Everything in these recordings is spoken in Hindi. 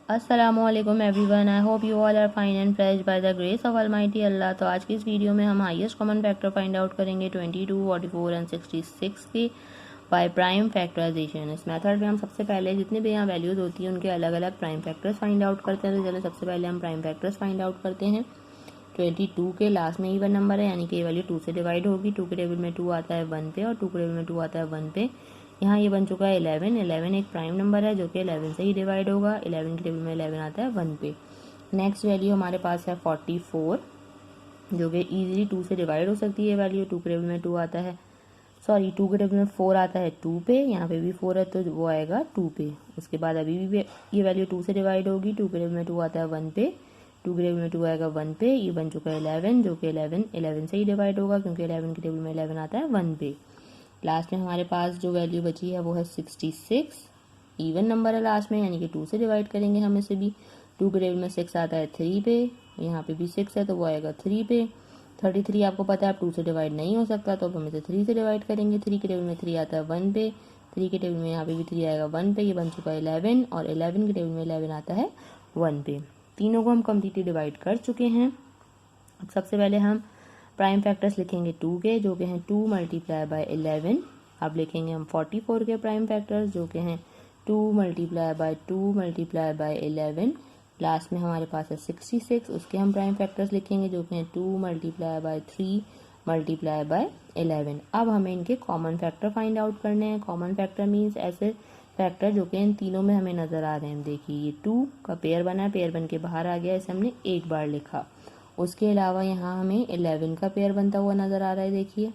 अस्सलामुअलैकुम everyone, I hope you all are fine and fresh by the grace of almighty Allah. तो आज की इस वीडियो में हम highest common factor find out करेंगे 22, 44 एंड 66 की बाय प्राइम फैक्टराइजेशन। इस मेथड में हम सबसे पहले जितने भी यहाँ वैल्यूज होती हैं उनके अलग अलग प्राइम फैक्टर्स फाइंड आउट करते हैं। तो चलो सबसे पहले हम प्राइम फैक्टर्स फाइंड आउट करते हैं। 22 के लास्ट में इवन नंबर है, यानी कि ये वैल्यू 2 से डिवाइड होगी। 2 के टेबल में 2 आता है 1 पे और 2 के टेबल में 2 आता है 1 पे। यहाँ ये बन चुका है 11। 11 एक प्राइम नंबर है जो कि 11 से ही डिवाइड होगा। 11 के टेबल में 11 आता है 1 पे। नेक्स्ट वैल्यू हमारे पास है 44, जो कि इजीली 2 से डिवाइड हो सकती है वैल्यू। 2 के टेबल में 2 आता है, 2 के टेबल में 4 आता है 2 पे। यहाँ पे भी 4 है तो वो आएगा 2 पे। उसके बाद अभी भी ये वैल्यू 2 से डिवाइड होगी। 2 के टेबल में 2 आता है 1 पे। 2 के टेबल में 2 आएगा 1 पे। ये बन चुका है 11, जो कि 11 से ही डिवाइड होगा क्योंकि 11 के टेबल में 11 आता है 1 पे। लास्ट में हमारे पास जो वैल्यू बची है वो है 66। इवन नंबर है लास्ट में, यानी कि 2 से डिवाइड करेंगे हम इसे भी। 2 के टेबल में 6 आता है 3 पे, यहाँ पे भी 6 है तो वो आएगा 3 पे। 33 आपको पता है आप 2 से डिवाइड नहीं हो सकता तो अब हम इसे 3 से डिवाइड करेंगे। 3 के टेबल में 3 आता है 1 पे। 3 के टेबल में यहाँ पे भी 3 आएगा 1 पे। ये बन चुका है 11 और 11 के टेबल में 11 आता है 1 पे। तीनों को हम कम्प्लीटली डिवाइड कर चुके हैं। अब सबसे पहले हम प्राइम फैक्टर्स लिखेंगे 2 के, जो कि हैं 2 मल्टीप्लाई बाय 11। अब लिखेंगे हम 44 के प्राइम फैक्टर्स, जो कि हैं 2 multiply by 2 multiply by 11। Last में हमारे पास है 66, उसके हम प्राइम फैक्टर्स लिखेंगे जो कि हैं 2 मल्टीप्लाई बाय 3 मल्टीप्लाई बाय 11। अब हमें इनके कॉमन फैक्टर फाइंड आउट करने हैं। कॉमन फैक्टर मीन्स ऐसे फैक्टर जो कि इन तीनों में हमें नजर आ रहे हैं। देखिए ये 2 का पेयर बना है, पेयर बन के बाहर आ गया, इसे हमने एक बार लिखा। उसके अलावा यहाँ हमें 11 का पेयर बनता हुआ नज़र आ रहा है, देखिए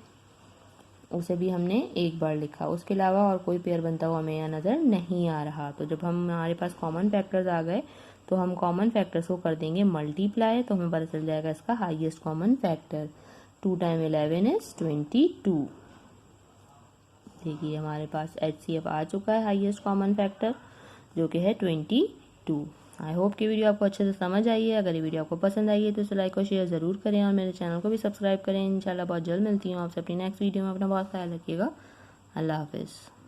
उसे भी हमने एक बार लिखा। उसके अलावा और कोई पेयर बनता हुआ हमें यहाँ नज़र नहीं आ रहा। तो जब हमारे पास कॉमन फैक्टर्स आ गए तो हम कॉमन फैक्टर्स को कर देंगे मल्टीप्लाई, तो हमें पता चल जाएगा इसका highest common factor. 2 time 11 is 22। देखिए हमारे पास HCF आ चुका है हाईएस्ट कॉमन फैक्टर, जो कि है 22। आई होप कि वीडियो आपको अच्छे से समझ आई है। अगर ये वीडियो आपको पसंद आई है तो इसे लाइक और शेयर ज़रूर करें और मेरे चैनल को भी सब्सक्राइब करें। इंशाल्लाह बहुत जल्द मिलती हूँ आपसे अपनी नेक्स्ट वीडियो में। अपना बहुत ख्याल रखिएगा। अल्लाह हाफिज़।